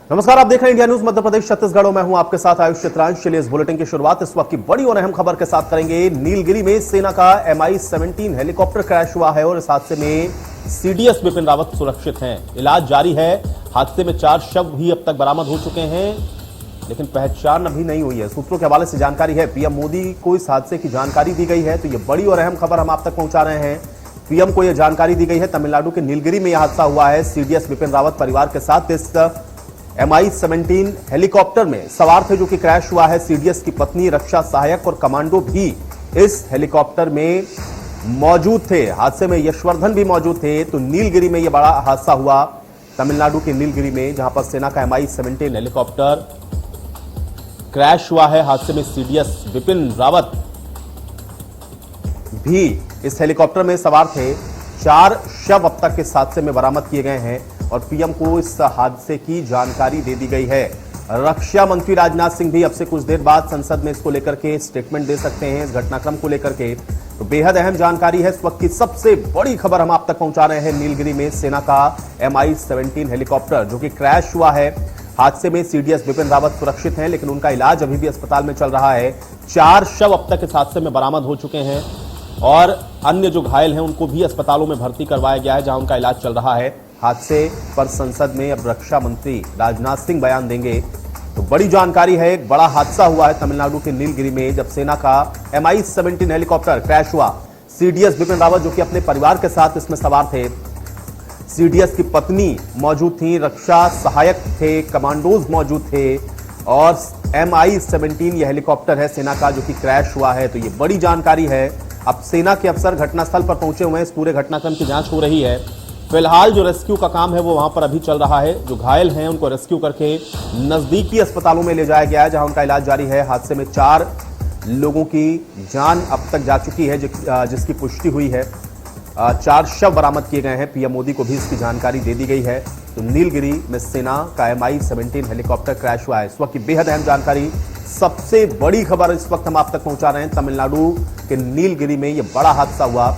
नमस्कार, आप देख रहे हैं इंडिया न्यूज मध्य प्रदेश छत्तीसगढ़। मैं हूं आपके साथ आयुष चित्रांश। चलिए इस बुलेटिन की शुरुआत इस वक्त की बड़ी और अहम खबर के साथ करेंगे। नीलगिरी में सेना का MI-17 हेलीकॉप्टर क्रैश हुआ है और इस हादसे में CDS बिपिन रावत सुरक्षित हैं। इलाज जारी है। हादसे में 4 शव भी अब तक बरामद हो चुके हैं, लेकिन पहचान अभी नहीं हुई है। सूत्रों के हवाले से जानकारी है, पीएम मोदी को इस हादसे की जानकारी दी गई है, तो ये बड़ी और अहम खबर हम आप तक पहुंचा रहे हैं। पीएम को यह जानकारी दी गई है। तमिलनाडु के नीलगिरी में यह हादसा हुआ है। CDS बिपिन रावत परिवार के साथ इस MI-17 हेलीकॉप्टर में सवार थे, जो कि क्रैश हुआ है। CDS की पत्नी, रक्षा सहायक और कमांडो भी इस हेलीकॉप्टर में मौजूद थे। हादसे में यशवर्धन भी मौजूद थे। तो नीलगिरी में यह बड़ा हादसा हुआ, तमिलनाडु के नीलगिरी में, जहां पर सेना का MI-17 हेलीकॉप्टर क्रैश हुआ है। हादसे में CDS बिपिन रावत भी इस हेलीकॉप्टर में सवार थे। 4 शव अब तक इस हादसे में बरामद किए गए हैं और पीएम को इस हादसे की जानकारी दे दी गई है। रक्षा मंत्री राजनाथ सिंह भी अब से कुछ देर बाद संसद में इसको लेकर के स्टेटमेंट दे सकते हैं, इस घटनाक्रम को लेकर के। तो बेहद अहम जानकारी है। इस वक्त की सबसे बड़ी खबर हम आप तक पहुंचा रहे हैं। नीलगिरी में सेना का MI-17 हेलीकॉप्टर जो कि क्रैश हुआ है। हादसे में CDS बिपिन रावत सुरक्षित हैं, लेकिन उनका इलाज अभी भी अस्पताल में चल रहा है। 4 शव अब तक इस हादसे में बरामद हो चुके हैं और अन्य जो घायल हैं उनको भी अस्पतालों में भर्ती करवाया गया है, जहां उनका इलाज चल रहा है। हादसे पर संसद में अब रक्षा मंत्री राजनाथ सिंह बयान देंगे। तो बड़ी जानकारी है। एक बड़ा हादसा हुआ है तमिलनाडु के नीलगिरी में, जब सेना का MI-17 हेलीकॉप्टर क्रैश हुआ। CDS बिपिन रावत जो कि अपने परिवार के साथ इसमें सवार थे, CDS की पत्नी मौजूद थी, रक्षा सहायक थे, कमांडोज मौजूद थे और MI-17 यह हेलीकॉप्टर है सेना का जो कि क्रैश हुआ है। तो ये बड़ी जानकारी है। अब सेना के अफसर घटनास्थल पर पहुंचे हुए हैं। इस पूरे घटनाक्रम की जांच हो रही है। फिलहाल जो रेस्क्यू का काम है वो वहां पर अभी चल रहा है। जो घायल हैं उनको रेस्क्यू करके नजदीकी अस्पतालों में ले जाया गया है, जहां उनका इलाज जारी है। हादसे में 4 लोगों की जान अब तक जा चुकी है, जिसकी पुष्टि हुई है। 4 शव बरामद किए गए हैं। पीएम मोदी को भी इसकी जानकारी दे दी गई है। तो नीलगिरी में सेना का MI-17 हेलीकॉप्टर क्रैश हुआ है। इस वक्त की बेहद अहम जानकारी, सबसे बड़ी खबर इस वक्त हम आप तक पहुंचा रहे हैं। तमिलनाडु के नीलगिरी में यह बड़ा हादसा हुआ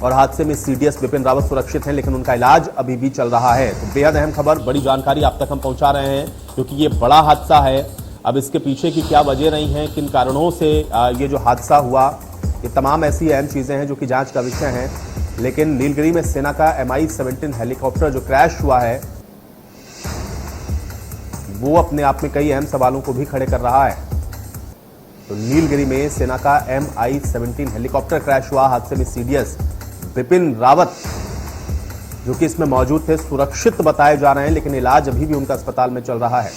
और हादसे में CDS बिपिन रावत सुरक्षित हैं, लेकिन उनका इलाज अभी भी चल रहा है। तो बेहद अहम खबर, बड़ी जानकारी आप तक हम पहुंचा रहे हैं, क्योंकि ये बड़ा हादसा है। अब इसके पीछे की क्या वजह रही हैं, किन कारणों से ये जो हादसा हुआ, ये तमाम ऐसी अहम चीजें हैं जो कि जांच का विषय हैं। लेकिन नीलगिरी में सेना का MI-17 हेलीकॉप्टर जो क्रैश हुआ है, वो अपने आप में कई अहम सवालों को भी खड़े कर रहा है। तो नीलगिरी में सेना का MI-17 हेलीकॉप्टर क्रैश हुआ। हादसे में CDS बिपिन रावत जो कि इसमें मौजूद थे सुरक्षित बताए जा रहे हैं, लेकिन इलाज अभी भी उनका अस्पताल में चल रहा है।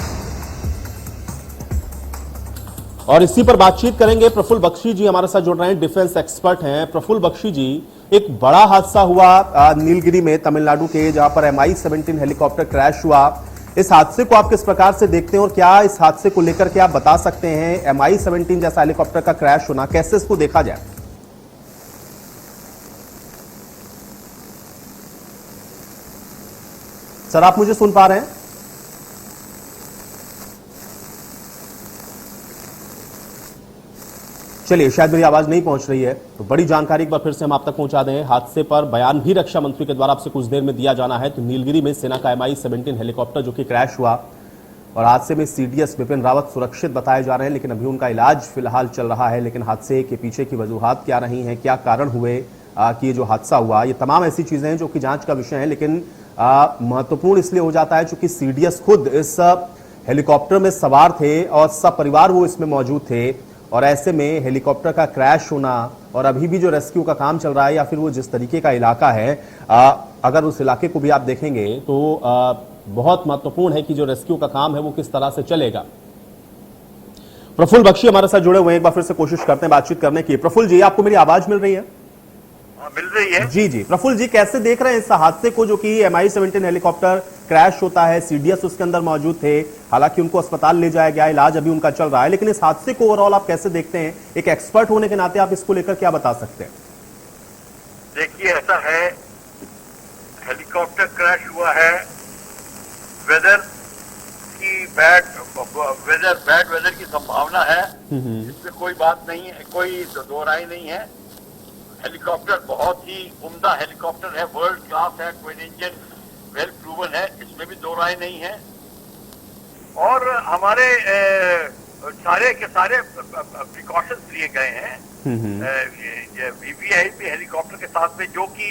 और इसी पर बातचीत करेंगे। प्रफुल्ल बख्शी जी हमारे साथ जुड़ रहे हैं, डिफेंस एक्सपर्ट हैं। प्रफुल्ल बख्शी जी, एक बड़ा हादसा हुआ नीलगिरी में तमिलनाडु के, जहां पर MI-17 हेलीकॉप्टर क्रैश हुआ। इस हादसे को आप किस प्रकार से देखते हैं और क्या इस हादसे को लेकर के आप बता सकते हैं? MI-17 जैसा हेलीकॉप्टर का क्रैश होना, कैसे इसको देखा जाए? सर, आप मुझे सुन पा रहे हैं? चलिए, शायद मेरी आवाज नहीं पहुंच रही है। तो बड़ी जानकारी एक बार फिर से हम आप तक पहुंचा दें। हादसे पर बयान भी रक्षा मंत्री के द्वारा आपसे कुछ देर में दिया जाना है। तो नीलगिरी में सेना का MI-17 हेलीकॉप्टर जो कि क्रैश हुआ और हादसे में CDS बिपिन रावत सुरक्षित बताए जा रहे हैं, लेकिन अभी उनका इलाज फिलहाल चल रहा है। लेकिन हादसे के पीछे की वजूहात क्या रही हैं, क्या कारण हुए कि ये जो हादसा हुआ, ये तमाम ऐसी चीजें हैं जो कि जांच का विषय है। लेकिन महत्वपूर्ण इसलिए हो जाता है क्योंकि CDS खुद इस हेलीकॉप्टर में सवार थे और सपरिवार वो इसमें मौजूद थे। और ऐसे में हेलीकॉप्टर का क्रैश होना और अभी भी जो रेस्क्यू का काम चल रहा है, या फिर वो जिस तरीके का इलाका है, अगर उस इलाके को भी आप देखेंगे तो बहुत महत्वपूर्ण है कि जो रेस्क्यू का काम है वो किस तरह से चलेगा। प्रफुल्ल बख्शी हमारे साथ जुड़े हुए हैं, एक बार फिर से कोशिश करते हैं बातचीत करने की। प्रफुल्ल जी, आपको मेरी आवाज मिल रही है? मिल रही है। जी जी, प्रफुल्ल जी, कैसे देख रहे हैं इस हादसे को, जो कि MI-17 हेलीकॉप्टर क्रैश होता है, CDS उसके अंदर मौजूद थे, हालांकि उनको अस्पताल ले जाया गया, इलाज अभी उनका चल रहा है, लेकिन इस हादसे को ओवरऑल आप कैसे देखते हैं? एक एक्सपर्ट होने के नाते आप इसको लेकर क्या बता सकते हैं? देखिए, ऐसा है, हेलीकॉप्टर क्रैश हुआ है, वेदर की बैड वेदर की संभावना है, इसमें कोई बात नहीं है, कोई दो राय नहीं है। हेलीकॉप्टर बहुत ही उम्दा हेलीकॉप्टर है, वर्ल्ड क्लास है, ट्विन इंजन, वेल प्रूवन है, इसमें भी दो राय नहीं है। और हमारे सारे के सारे प्रिकॉशंस लिए गए हैं। वीवीआईपी हेलीकॉप्टर के साथ में जो कि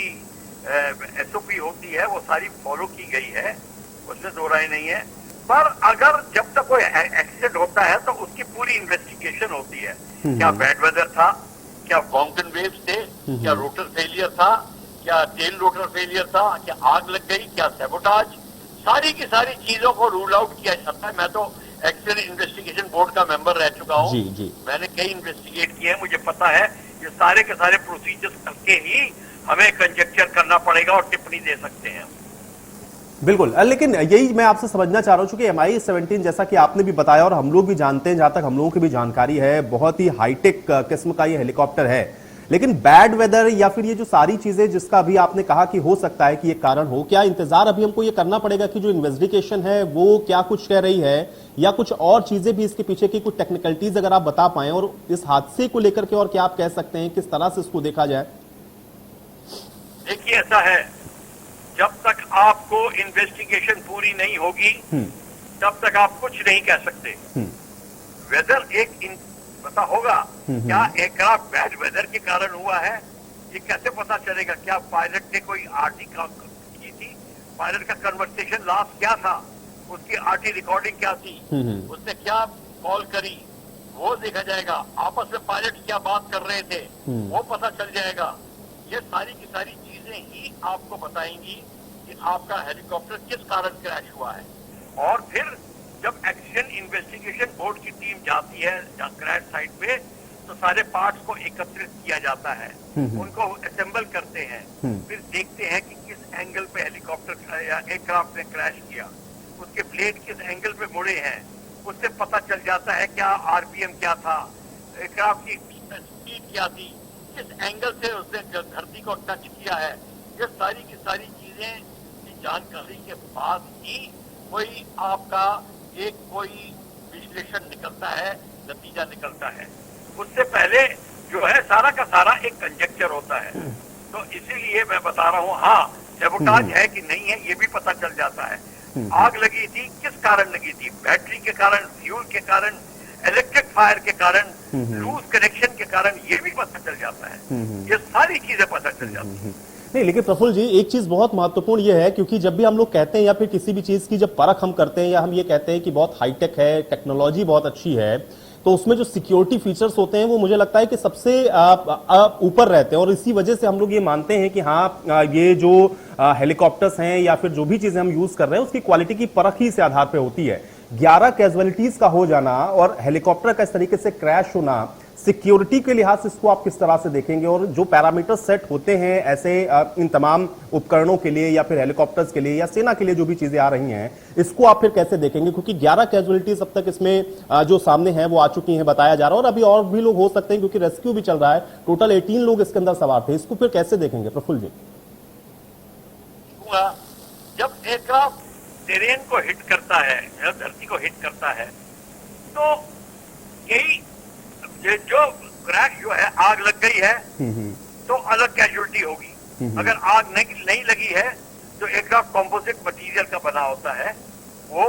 एसओपी होती है वो सारी फॉलो की गई है, उसमें दो राय नहीं है। पर अगर जब तक कोई एक्सीडेंट होता है तो उसकी पूरी इन्वेस्टिगेशन होती है। क्या बैड वेदर था, क्या माउंटेन वेव्स थे, क्या रोटर फेलियर था, क्या टेल रोटर फेलियर था, क्या आग लग गई, क्या सैबोटाज, सारी की सारी चीजों को रूल आउट किया जाता है। मैं तो एक्सीडेंट इन्वेस्टिगेशन बोर्ड का मेंबर रह चुका हूँ। मैंने कई इन्वेस्टिगेट किए हैं, मुझे पता है ये सारे के सारे प्रोसीजर्स करके ही हमें कंजेक्चर करना पड़ेगा और टिप्पणी दे सकते हैं। बिल्कुल, लेकिन यही मैं आपसे समझना चाह रहा हूं, चूंकि MI-17 जैसा कि आपने भी बताया और हम लोग भी जानते हैं, जहां तक हम लोगों की भी जानकारी है, बहुत ही हाईटेक किस्म का ये हेलीकॉप्टर है। लेकिन बैड वेदर या फिर ये जो सारी चीजें जिसका अभी आपने कहा कि हो सकता है कि ये कारण हो, क्या इंतजार अभी हमको ये करना पड़ेगा कि जो इन्वेस्टिगेशन है वो क्या कुछ कह रही है, या कुछ और चीजें भी इसके पीछे की कुछ टेक्निकलिटीज अगर आप बता पाए, और इस हादसे को लेकर के और क्या आप कह सकते हैं, किस तरह से इसको देखा जाए? देखिए, ऐसा है, जब तक आपको इन्वेस्टिगेशन पूरी नहीं होगी तब तक आप कुछ नहीं कह सकते। वेदर एक पता होगा, क्या एयरक्राफ्ट बैड वेदर के कारण हुआ है, ये कैसे पता चलेगा? क्या पायलट ने कोई आरटी की थी, पायलट का कन्वर्सेशन लास्ट क्या था, उसकी आरटी रिकॉर्डिंग क्या थी, उसने क्या कॉल करी, वो देखा जाएगा। आपस में पायलट क्या बात कर रहे थे, वो पता चल जाएगा। ये सारी की सारी चीजें ही आपको बताएंगी कि आपका हेलीकॉप्टर किस कारण क्रैश हुआ है। और फिर जब एक्सीडेंट इन्वेस्टिगेशन बोर्ड की टीम जाती है क्रैश साइट पे, तो सारे पार्ट्स को एकत्रित किया जाता है, उनको असेंबल करते हैं, फिर देखते हैं कि किस एंगल पे हेलीकॉप्टर या एयरक्राफ्ट ने क्रैश किया, उसके ब्लेड किस एंगल पे मुड़े हैं, उससे पता चल जाता है क्या आरपीएम क्या था, एयरक्राफ्ट की स्पीड क्या थी, किस एंगल से उसने धरती को टच किया है। ये सारी की सारी चीजें की जानकारी के बाद ही कोई आपका एक कोई विश्लेषण निकलता है, नतीजा निकलता है। उससे पहले जो है सारा का सारा एक कंजेक्चर होता है। तो इसीलिए मैं बता रहा हूँ, हाँ सैबोटाज है कि नहीं है ये भी पता चल जाता है। आग लगी थी, किस कारण लगी थी, बैटरी के कारण, फ्यूल के कारण, इलेक्ट्रिक फायर के कारण, लूज कनेक्शन के कारण, ये भी पता चल जाता है। ये सारी चीजें पता चल जाती हैं। नहीं, लेकिन प्रफुल्ल जी, एक चीज बहुत महत्वपूर्ण ये है, क्योंकि जब भी हम लोग कहते हैं या फिर किसी भी चीज की जब परख हम करते हैं, या हम ये कहते हैं कि बहुत हाईटेक है, टेक्नोलॉजी बहुत अच्छी है, तो उसमें जो सिक्योरिटी फीचर्स होते हैं वो मुझे लगता है कि सबसे ऊपर रहते हैं। और इसी वजह से हम लोग ये मानते हैं कि हाँ, ये जो हेलीकॉप्टर्स हैं या फिर जो भी चीजें हम यूज कर रहे हैं उसकी क्वालिटी की परख ही से आधार पर होती है। 11 कैजुअलिटीज का हो जाना और हेलीकॉप्टर का इस तरीके से क्रैश होना, सिक्योरिटी के लिहाज से इसको आप किस तरह से देखेंगे? और जो पैरामीटर सेट होते हैं ऐसे इन तमाम उपकरणों के लिए या फिर हेलीकॉप्टर्स के लिए या सेना के लिए जो भी चीजें आ रही हैं, इसको आप फिर कैसे देखेंगे? क्योंकि 11 कैजुअलिटीज अब तक इसमें जो सामने हैं वो आ चुकी हैं, बताया जा रहा है, और अभी और भी लोग हो सकते हैं क्योंकि रेस्क्यू भी चल रहा है। टोटल 18 लोग इसके अंदर सवार थे। इसको फिर कैसे देखेंगे प्रफुल्ल जी? जब एयरक्राफ्ट टेरेन को हिट करता है, धरती को हिट करता है, तो यही जो क्रैश जो है, आग लग गई है तो अलग कैजुअलिटी होगी। अगर आग नहीं लगी है तो एयरक्राफ्ट कंपोजिट मटेरियल का बना होता है। वो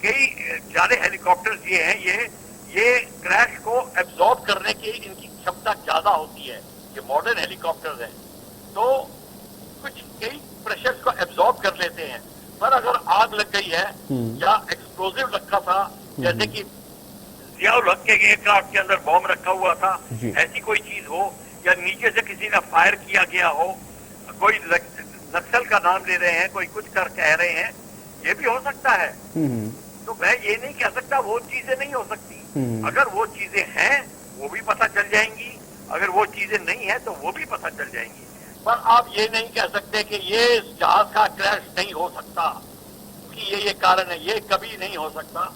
कई सारे हेलीकॉप्टर्स ये हैं, ये क्रैश को एब्जॉर्ब करने की इनकी क्षमता ज्यादा होती है। ये मॉडर्न हेलीकॉप्टर्स हैं तो कुछ कई प्रेशर को एब्जॉर्ब कर लेते हैं। पर अगर आग लग गई है या एक्सप्लोजिव रखा था, जैसे कि जियाउल हक के एयरक्राफ्ट के अंदर बॉम्ब रखा हुआ था, ऐसी कोई चीज हो, या नीचे से किसी ने फायर किया गया हो, कोई नक्सल का नाम ले रहे हैं, कोई कुछ कर कह रहे हैं, ये भी हो सकता है। तो मैं ये नहीं कह सकता वो चीजें नहीं हो सकती। अगर वो चीजें हैं वो भी पता चल जाएंगी, अगर वो चीजें नहीं है तो वो भी पता चल जाएंगी। पर आप ये नहीं कह सकते कि ये जहाज का क्रैश नहीं हो सकता कि ये कारण है, ये कभी नहीं हो सकता।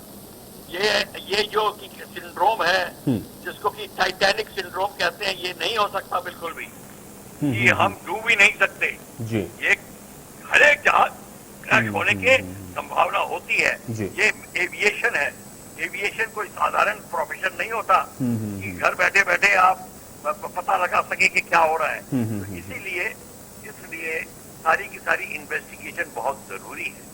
ये जो सिंड्रोम है जिसको कि टाइटैनिक सिंड्रोम कहते हैं, ये नहीं हो सकता बिल्कुल भी। ये हम डूब ही नहीं सकते जी। ये हर एक जहाज क्रैश होने के संभावना होती है। ये एविएशन है, एविएशन कोई साधारण प्रोफेशन नहीं होता कि घर बैठे बैठे आप पता लगा सके कि क्या हो रहा है। तो इसीलिए सारी की सारी इन्वेस्टिगेशन बहुत जरूरी है।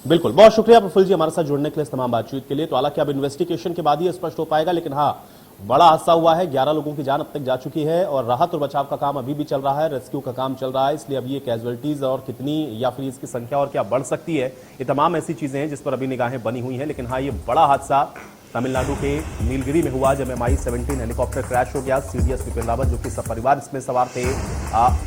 बिल्कुल, बहुत शुक्रिया प्रफुल्ल जी हमारे साथ जुड़ने के लिए, इस तमाम बातचीत के लिए। तो हालांकि अब इन्वेस्टिगेशन के बाद ही स्पष्ट हो पाएगा, लेकिन हाँ, बड़ा हादसा हुआ है, 11 लोगों की जान अब तक जा चुकी है और राहत और बचाव का काम अभी भी चल रहा है, रेस्क्यू का काम चल रहा है। इसलिए अब ये कैजुअलिटीज और कितनी या फिर इसकी संख्या और क्या बढ़ सकती है, ये तमाम ऐसी चीजें हैं जिस पर अभी निगाहें बनी हुई हैं। लेकिन हाँ, ये बड़ा हादसा तमिलनाडु के नीलगिरी में हुआ जब MI-17 हेलीकॉप्टर क्रैश हो गया। सीडीएस विपिन रावत जो कि सपरिवार इसमें सवार थे,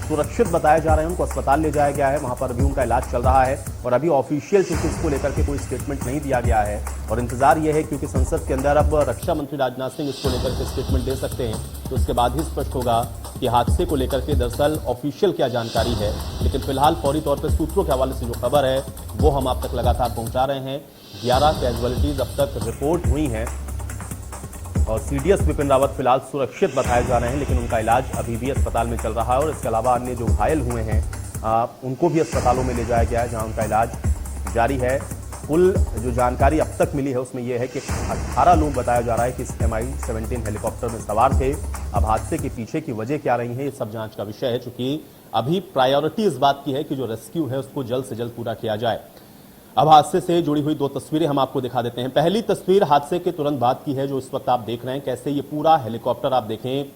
सुरक्षित बताया जा रहे हैं, उनको अस्पताल ले जाया गया है, वहां पर अभी उनका इलाज चल रहा है। और अभी ऑफिशियल चूंकि इसको लेकर के कोई स्टेटमेंट नहीं दिया गया है और इंतजार यह है क्योंकि संसद के अंदर अब रक्षा मंत्री राजनाथ सिंह इसको लेकर के स्टेटमेंट दे सकते हैं, तो उसके बाद ही स्पष्ट होगा कि हादसे को लेकर के दरअसल ऑफिशियल क्या जानकारी है। लेकिन फिलहाल फौरी तौर पर सूत्रों के हवाले से जो खबर है वो हम आप तक लगातार पहुंचा रहे हैं। 11 कैजुअलिटीज अब तक रिपोर्ट हुई हैं और सीडीएस विपिन रावत फिलहाल सुरक्षित बताए जा रहे हैं, लेकिन उनका इलाज अभी भी अस्पताल में चल रहा है। और इसके अलावा अन्य जो घायल हुए हैं उनको भी अस्पतालों में ले जाया गया है, जहां उनका इलाज जारी है। कुल जो जानकारी अब तक मिली है उसमें यह है कि 18 लोग बताया जा रहा है कि इस MI-17 हेलीकॉप्टर में सवार थे। अब हादसे के पीछे की वजह क्या रही है, ये सब जांच का विषय है, चूंकि अभी प्रायोरिटी इस बात की है कि जो रेस्क्यू है उसको जल्द से जल्द पूरा किया जाए। अब हादसे से जुड़ी हुई दो तस्वीरें हम आपको दिखा देते हैं। पहली तस्वीर हादसे के तुरंत बाद की है, जो इस वक्त आप देख रहे हैं। कैसे ये पूरा हेलीकॉप्टर आप देखें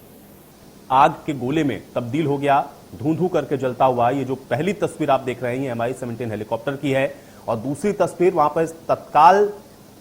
आग के गोले में तब्दील हो गया, धूं धूं करके जलता हुआ। ये जो पहली तस्वीर आप देख रहे हैं MI-17 हेलीकॉप्टर की है। और दूसरी तस्वीर वहां पर तत्काल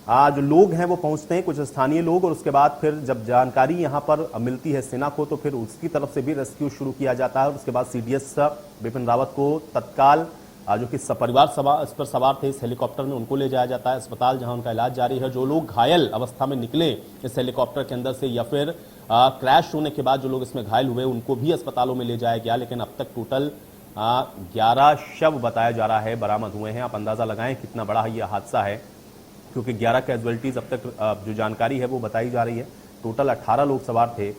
जो लोग हैं वो पहुंचते हैं, कुछ स्थानीय लोग, और उसके बाद फिर जब जानकारी यहां पर मिलती है सेना को तो फिर उसकी तरफ से भी रेस्क्यू शुरू किया जाता है। और उसके बाद सीडीएस विपिन रावत को तत्काल जो कि सपरिवार इस पर सवार थे इस हेलीकॉप्टर में, उनको ले जाया जाता है अस्पताल, जहां उनका इलाज जारी है। जो लोग घायल अवस्था में निकले इस हेलीकॉप्टर के अंदर से या फिर क्रैश होने के बाद जो लोग इसमें घायल हुए उनको भी अस्पतालों में ले जाया गया। लेकिन अब तक टोटल 11 शव बताया जा रहा है बरामद हुए हैं। आप अंदाजा लगाएं कितना बड़ा यह हादसा है, क्योंकि 11 कैजुअलिटीज अब तक जो जानकारी है वो बताई जा रही है। टोटल 18 लोग सवार थे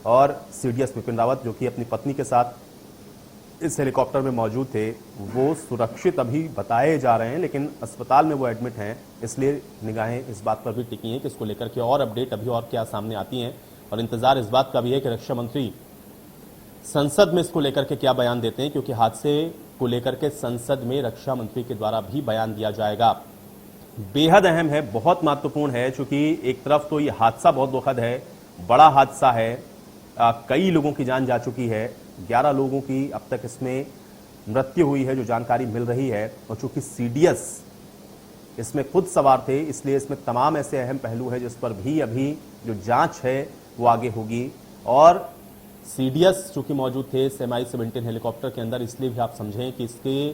और सीडीएस विपिन रावत जो कि अपनी पत्नी के साथ इस हेलीकॉप्टर में मौजूद थे, वो सुरक्षित अभी बताए जा रहे हैं, लेकिन अस्पताल में वो एडमिट हैं। इसलिए निगाहें इस बात पर भी टिकी हैं कि इसको लेकर के और अपडेट अभी और क्या सामने आती हैं। और इंतजार इस बात का भी है कि रक्षा मंत्री संसद में इसको लेकर के क्या बयान देते हैं, क्योंकि हादसे को लेकर के संसद में रक्षा मंत्री के द्वारा भी बयान दिया जाएगा। बेहद अहम है, बहुत महत्वपूर्ण है, क्योंकि एक तरफ तो ये हादसा बहुत दुखद है, बड़ा हादसा है, कई लोगों की जान जा चुकी है, 11 लोगों की अब तक इसमें मृत्यु हुई है जो जानकारी मिल रही है। और चूंकि सीडीएस इसमें खुद सवार थे, इसलिए इसमें तमाम ऐसे अहम पहलू हैं जिस पर भी अभी जो जांच है वो आगे होगी। और सीडीएस चूंकि मौजूद थे इस MI-17 हेलीकॉप्टर के अंदर, इसलिए भी आप समझें कि इसके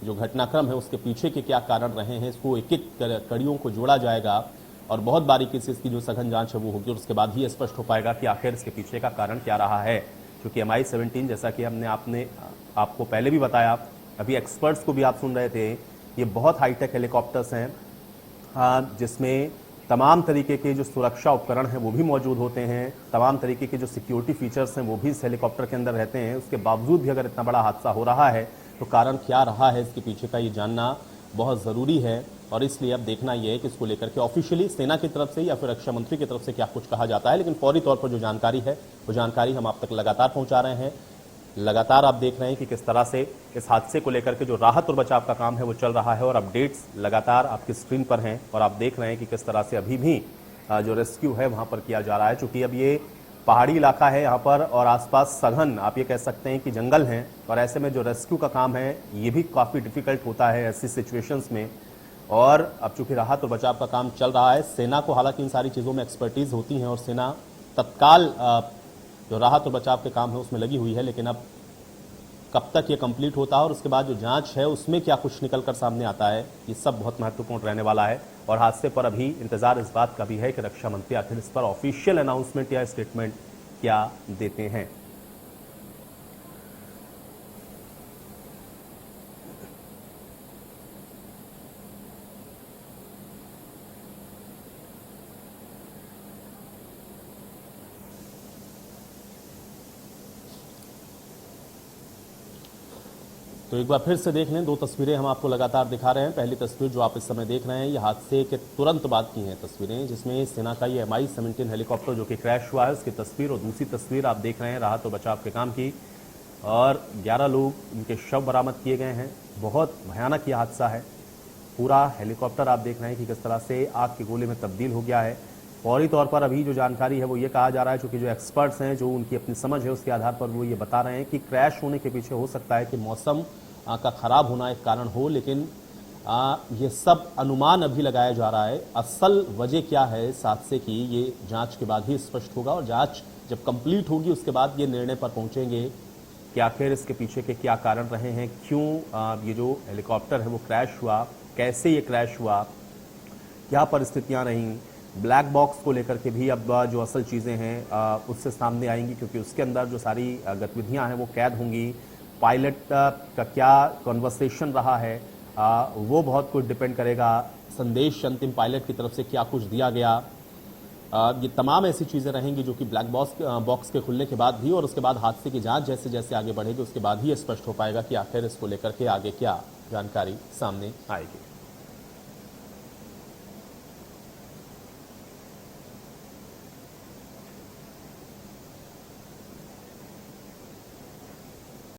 जो घटनाक्रम है उसके पीछे के क्या कारण रहे हैं, इसको एक एक कड़ियों को जोड़ा जाएगा और बहुत बारीकी से इसकी जो सघन जांच है वो होगी। और उसके बाद ही स्पष्ट हो पाएगा कि आखिर इसके पीछे का कारण क्या रहा है। क्योंकि MI-17 जैसा कि आपने आपको पहले भी बताया, अभी एक्सपर्ट्स को भी आप सुन रहे थे, ये बहुत हाईटेक हेलीकॉप्टर्स हैं जिसमें तमाम तरीके के जो सुरक्षा उपकरण हैं वो भी मौजूद होते हैं, तमाम तरीके के जो सिक्योरिटी फीचर्स हैं वो भी इस हेलीकॉप्टर के अंदर रहते हैं। उसके बावजूद भी अगर इतना बड़ा हादसा हो रहा है तो कारण क्या रहा है इसके पीछे का, ये जानना बहुत ज़रूरी है। और इसलिए अब देखना यह है कि इसको लेकर के ऑफिशियली सेना की तरफ से या फिर रक्षा मंत्री की तरफ से क्या कुछ कहा जाता है। लेकिन फौरी तौर पर जो जानकारी है वो जानकारी हम आप तक लगातार पहुंचा रहे हैं। लगातार आप देख रहे हैं कि किस तरह से इस हादसे को लेकर के जो राहत और बचाव का काम है वो चल रहा है और अपडेट्स लगातार आपकी स्क्रीन पर हैं। और आप देख रहे हैं कि किस तरह से अभी भी जो रेस्क्यू है वहां पर किया जा रहा है। चूंकि अब ये पहाड़ी इलाका है यहाँ पर और आसपास सघन आप ये कह सकते हैं कि जंगल हैं, और ऐसे में जो रेस्क्यू का काम है ये भी काफ़ी डिफिकल्ट होता है ऐसी सिचुएशंस में। और अब चूंकि राहत और बचाव का काम चल रहा है, सेना को हालांकि इन सारी चीज़ों में एक्सपर्टीज होती हैं और सेना तत्काल जो राहत और बचाव के काम है उसमें लगी हुई है। लेकिन अब कब तक ये कंप्लीट होता है और उसके बाद जो जांच है उसमें क्या कुछ निकल कर सामने आता है, ये सब बहुत महत्वपूर्ण रहने वाला है। और हादसे पर अभी इंतजार इस बात का भी है कि रक्षा मंत्री आखिर इस पर ऑफिशियल अनाउंसमेंट या स्टेटमेंट क्या देते हैं। तो एक बार फिर से देख लें, दो तस्वीरें हम आपको लगातार दिखा रहे हैं। पहली तस्वीर जो आप इस समय देख रहे हैं ये हादसे के तुरंत बाद की हैं तस्वीरें, जिसमें सेना का ये MI-17 हेलीकॉप्टर जो कि क्रैश हुआ है उसकी तस्वीर। और दूसरी तस्वीर आप देख रहे हैं राहत और बचाव के काम की, और 11 लोग इनके शव बरामद किए गए हैं। बहुत भयानक ये हादसा है पूरा हेलीकॉप्टर आप देख रहे हैं कि किस तरह से आग के गोले में तब्दील हो गया है। फौरी तौर पर अभी जो जानकारी है वो ये कहा जा रहा है, चूंकि जो एक्सपर्ट्स हैं, जो उनकी अपनी समझ है, उसके आधार पर वो ये बता रहे हैं कि क्रैश होने के पीछे हो सकता है कि मौसम का खराब होना एक कारण हो, लेकिन ये सब अनुमान अभी लगाया जा रहा है। असल वजह क्या है इस हादसे की, ये जांच के बाद ही स्पष्ट होगा, और जांच जब कंप्लीट होगी उसके बाद ये निर्णय पर पहुंचेंगे कि आखिर इसके पीछे के क्या कारण रहे हैं, क्यों ये जो हेलीकॉप्टर है वो क्रैश हुआ, कैसे ये क्रैश हुआ, क्या परिस्थितियां रहीं। ब्लैक बॉक्स को लेकर के भी अब जो असल चीज़ें हैं उससे सामने आएंगी, क्योंकि उसके अंदर जो सारी गतिविधियां हैं वो कैद होंगी। पायलट का क्या कन्वर्सेशन रहा है वो बहुत कुछ डिपेंड करेगा। संदेश अंतिम पायलट की तरफ से क्या कुछ दिया गया, ये तमाम ऐसी चीज़ें रहेंगी जो कि ब्लैक बॉक्स के खुलने के बाद भी, और उसके बाद हादसे की जांच जैसे जैसे आगे बढ़ेगी उसके बाद ही स्पष्ट हो पाएगा कि आखिर इसको लेकर के आगे क्या जानकारी सामने आएगी।